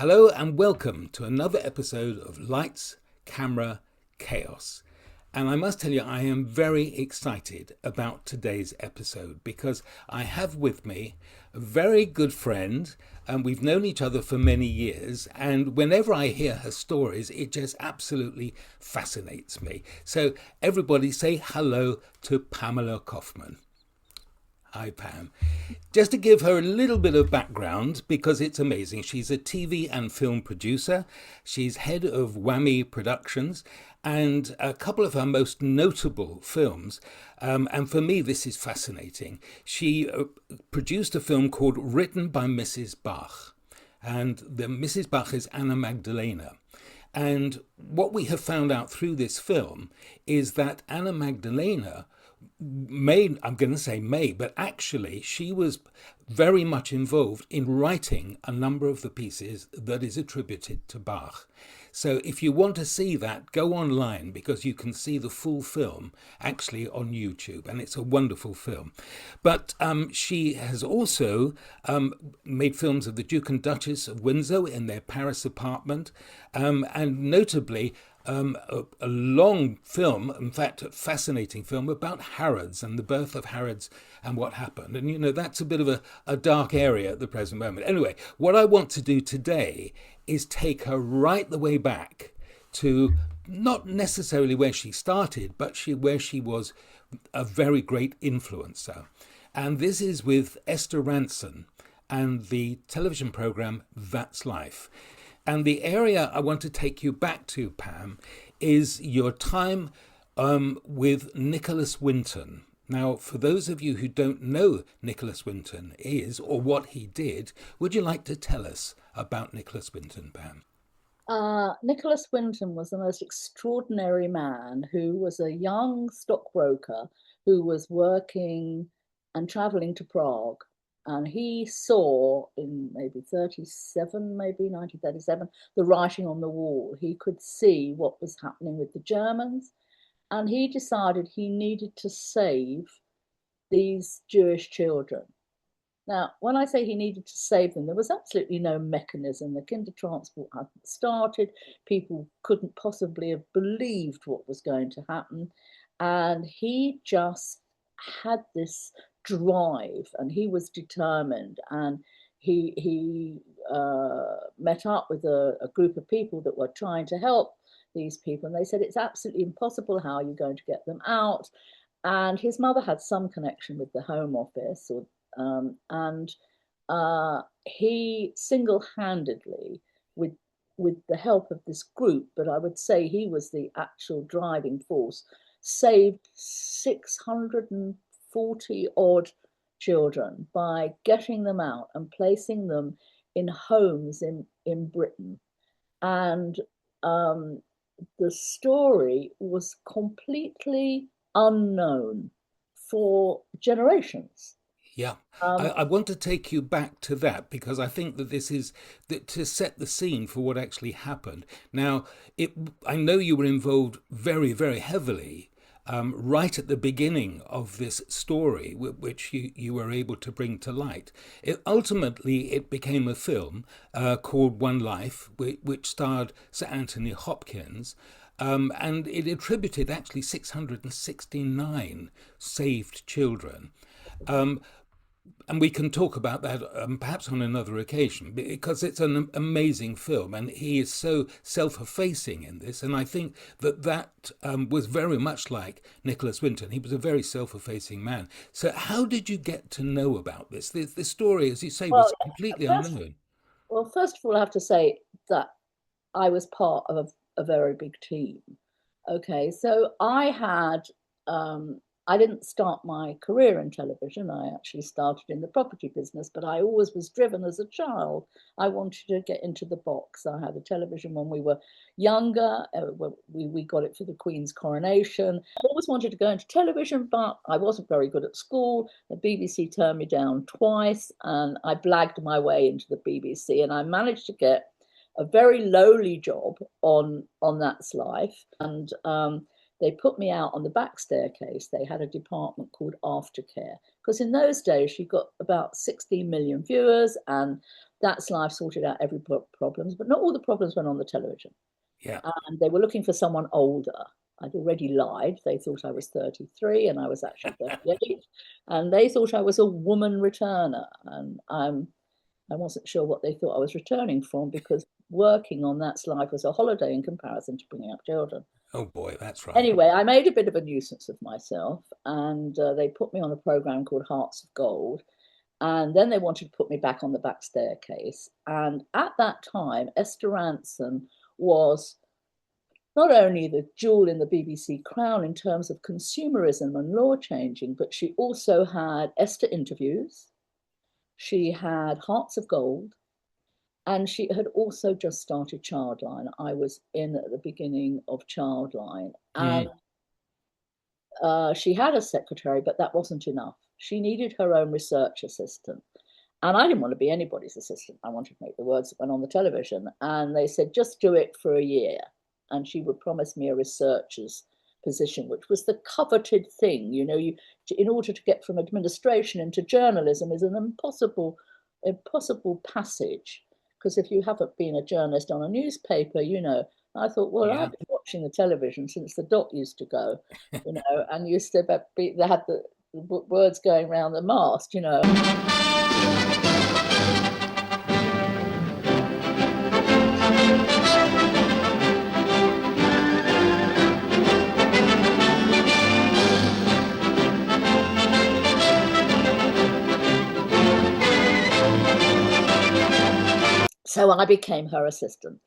Hello and welcome to another episode of Lights, Camera, Chaos. And I must tell you, I am very excited about today's episode because I have with me a very good friend, and we've known each other for many years. And whenever I hear her stories, it just absolutely fascinates me. So everybody say hello to Pamela Kaufman. Hi, Pam. Just to give her a little bit of background, because it's amazing. She's a TV and film producer. She's head of WWII Productions, and a couple of her most notable films, and for me this is fascinating. She produced a film called Written by Mrs. Bach, and the Mrs. Bach is Anna Magdalena. And what we have found out through this film is that Anna Magdalena I'm going to say but actually she was very much involved in writing a number of the pieces that is attributed to Bach. So if you want to see that, go online because you can see the full film actually on YouTube, and it's a wonderful film. But she has also made films of the Duke and Duchess of Windsor in their Paris apartment, and notably a long film, in fact, a fascinating film about Harrods and the birth of Harrods and what happened. And, you know, that's a bit of a dark area at the present moment. Anyway, what I want to do today is take her right the way back to not necessarily where she started, but where she was a very great influencer. And this is with Esther Rantzen and the television program That's Life. And the area I want to take you back to, Pam, is your time with Nicholas Winton. Now, for those of you who don't know Nicholas Winton is, or what he did, would you like to tell us about Nicholas Winton, Pam? Nicholas Winton was the most extraordinary man who was a young stockbroker who was working and traveling to Prague. And he saw in maybe 37, maybe 1937, the writing on the wall. He could see what was happening with the Germans. And he decided he needed to save these Jewish children. Now, when I say he needed to save them, there was absolutely no mechanism. The Kindertransport hadn't started. People couldn't possibly have believed what was going to happen. And he just had this drive, and he was determined. And he met up with a group of people that were trying to help these people. And they said, it's absolutely impossible. How are you going to get them out? And his mother had some connection with the Home Office, and he single-handedly, with the help of this group, but I would say he was the actual driving force, saved 640 odd children by getting them out and placing them in homes in Britain. And the story was completely unknown for generations. Yeah, Um, I want to take you back to that because I think that this is to set the scene for what actually happened. Now, I know you were involved very, very heavily right at the beginning of this story, which you were able to bring to light. Ultimately, it became a film called One Life, which starred Sir Anthony Hopkins. And it attributed actually 669 saved children. Um, and we can talk about that perhaps on another occasion because it's an amazing film and he is so self-effacing in this, and I think that was very much like Nicholas Winton. He was a very self-effacing man. So how did you get to know about this? The story, as you say, well, was completely first, unknown. first of all, I have to say that I was part of a very big team. Okay, so I didn't start my career in television. I actually started in the property business, but I always was driven as a child. I wanted to get into the box. I had a television when we were younger. We got it for the Queen's coronation. I always wanted to go into television, but I wasn't very good at school. The BBC turned me down twice, and I blagged my way into the BBC, and I managed to get a very lowly job on That's Life, and they put me out on the back staircase. They had a department called aftercare because in those days you got about 16 million viewers, and That's Life sorted out every problems, but not all the problems went on the television. Yeah. And they were looking for someone older. I'd already lied. They thought I was 33 and I was actually 38. And they thought I was a woman returner. And I wasn't sure what they thought I was returning from, because working on That's Life was a holiday in comparison to bringing up children. Oh boy, that's right. Anyway, I made a bit of a nuisance of myself, and they put me on a program called Hearts of Gold. And then they wanted to put me back on the back staircase. And at that time, Esther Rantzen was not only the jewel in the BBC crown in terms of consumerism and law changing, but she also had Esther interviews. She had Hearts of Gold. And she had also just started Childline. I was in at the beginning of Childline. And she had a secretary, but that wasn't enough. She needed her own research assistant. And I didn't want to be anybody's assistant. I wanted to make the words that went on the television. And they said, just do it for a year. And she would promise me a researcher's position, which was the coveted thing. You know, in order to get from administration into journalism is an impossible passage. Because if you haven't been a journalist on a newspaper, you know, I thought, well, I've been watching the television since the dot used to go, you know, and used to they had the words going around the mast, you know. So I became her assistant.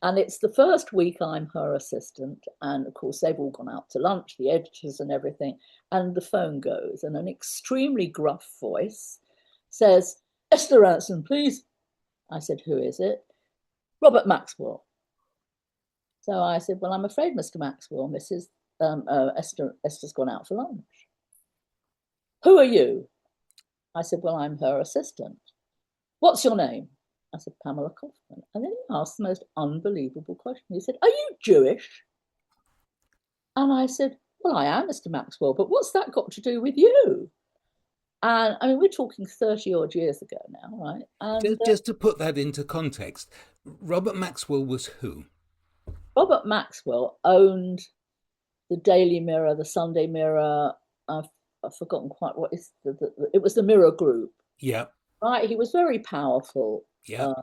And it's the first week I'm her assistant. And of course, they've all gone out to lunch, the editors and everything. And the phone goes, and an extremely gruff voice says, Esther Rantzen, please. I said, who is it? Robert Maxwell. So I said, well, I'm afraid, Mr. Maxwell, Esther's gone out for lunch. Who are you? I said, well, I'm her assistant. What's your name? I said, Pamela Kaufman. And then he asked the most unbelievable question. He said, are you Jewish? And I said, well, I am, Mr. Maxwell, but what's that got to do with you? And I mean, we're talking 30 odd years ago now, right? And just to put that into context, Robert Maxwell was who? Robert Maxwell owned the Daily Mirror, the Sunday Mirror. I've forgotten quite what is it was the Mirror Group. Yeah. Right. He was very powerful. Yeah.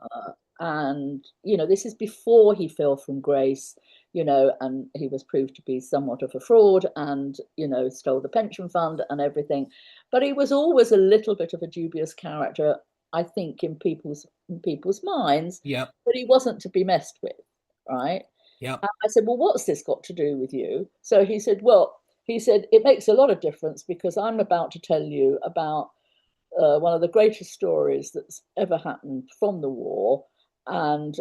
And, you know, this is before he fell from grace, you know, and he was proved to be somewhat of a fraud and, you know, stole the pension fund and everything. But he was always a little bit of a dubious character, I think, in people's minds. Yeah. But he wasn't to be messed with. Right. Yeah. And I said, well, what's this got to do with you? So he said, it makes a lot of difference because I'm about to tell you about one of the greatest stories that's ever happened from the war. And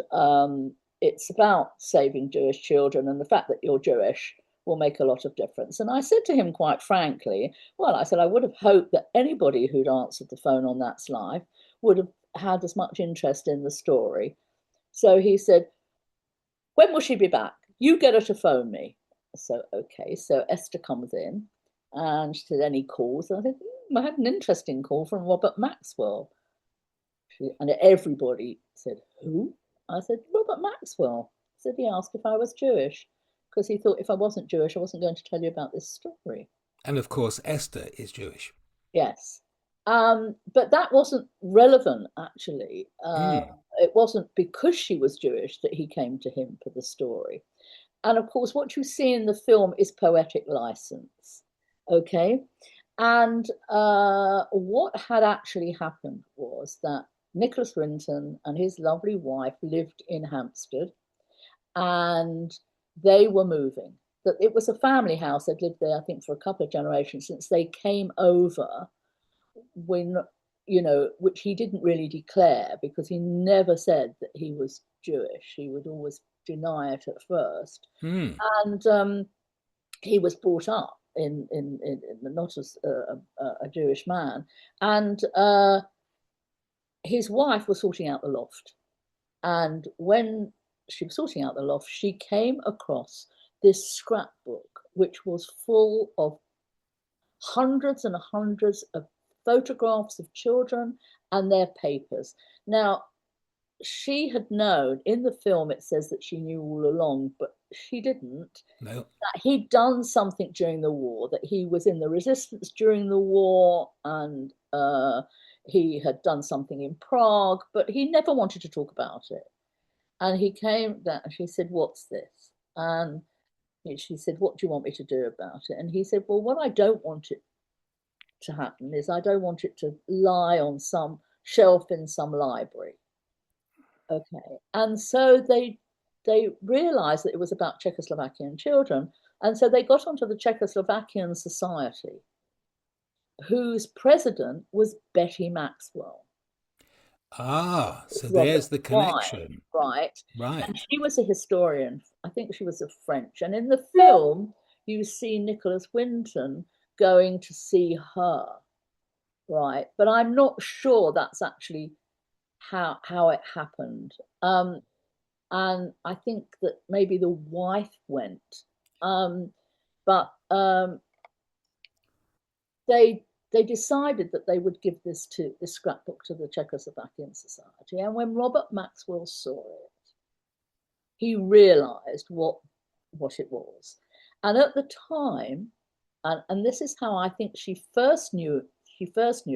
it's about saving Jewish children, and the fact that you're Jewish will make a lot of difference. And I said to him quite frankly, well, I said, I would have hoped that anybody who'd answered the phone on That's Life would have had as much interest in the story. So he said, when will she be back? You get her to phone me. So, okay. So Esther comes in and she said, any calls? And I said, I had an interesting call from Robert Maxwell. And everybody said, who? I said, Robert Maxwell. He said he asked if I was Jewish, because he thought if I wasn't Jewish, I wasn't going to tell you about this story. And of course, Esther is Jewish. Yes. But that wasn't relevant, actually. It wasn't because she was Jewish that he came to him for the story. And of course, what you see in the film is poetic license. Okay. And what had actually happened was that Nicholas Winton and his lovely wife lived in Hampstead, and they were moving. That it was a family house. They'd lived there, I think, for a couple of generations since they came over. When, you know, which he didn't really declare because he never said that he was Jewish. He would always deny it at first. And he was brought up in not as a Jewish man, and his wife was sorting out the loft, and when she was sorting out the loft, she came across this scrapbook which was full of hundreds and hundreds of photographs of children and their papers. Now, she had known. In the film, it says that she knew all along, but she didn't. No. That he'd done something during the war, that he was in the resistance during the war, and he had done something in Prague, but he never wanted to talk about it. And he came down, and she said, "What's this?" And she said, "What do you want me to do about it?" And he said, "Well, what I don't want it to happen is I don't want it to lie on some shelf in some library." Okay. And so they realized that it was about Czechoslovakian children. And so they got onto the Czechoslovakian Society, whose president was Betty Maxwell. Ah, so Robert there's the Wine, connection. right? And Right. she was a historian. I think she was a French. And in the film, you see Nicholas Winton going to see her, right? But I'm not sure that's actually how it happened. And I think that maybe the wife went, but they decided that they would give this scrapbook to the Czechoslovakian Society. And when Robert Maxwell saw it, he realised what it was. And at the time, and this is how I think she first knew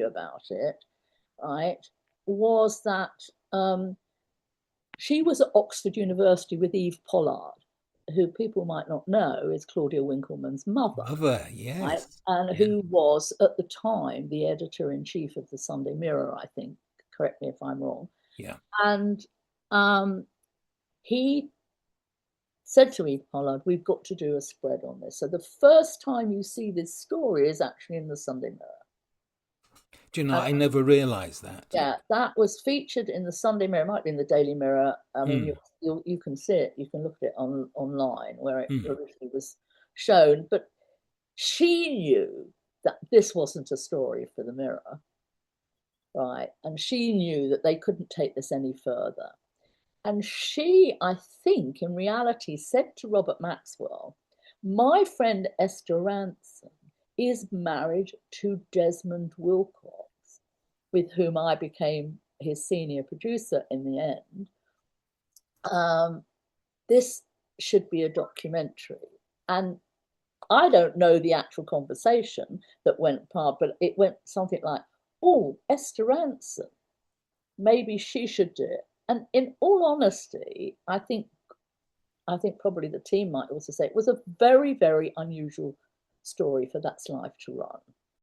about it, right, was that she was at Oxford University with Eve Pollard, who people might not know is Claudia Winkleman's mother, Mother, right? yes. And Yeah. who was at the time the editor-in-chief of the Sunday Mirror, I think. Correct me if I'm wrong. Yeah. And he said to Eve Pollard, "We've got to do a spread on this." So the first time you see this story is actually in the Sunday Mirror. Do you know, I never realized that. Yeah, that was featured in the Sunday Mirror. It might be in the Daily Mirror. I mean, Mm, you can see it. You can look at it online where it mm. originally was shown. But she knew that this wasn't a story for the Mirror, right? And she knew that they couldn't take this any further. And she, I think, in reality, said to Robert Maxwell, "My friend Esther Rantzen is married to Desmond Wilcox, with whom I became his senior producer in the end. This should be a documentary." And I don't know the actual conversation that went past, but it went something like, "Oh, Esther Rantzen, maybe she should do it." And in all honesty, I think probably the team might also say it was a very, very unusual story for That's Life to run.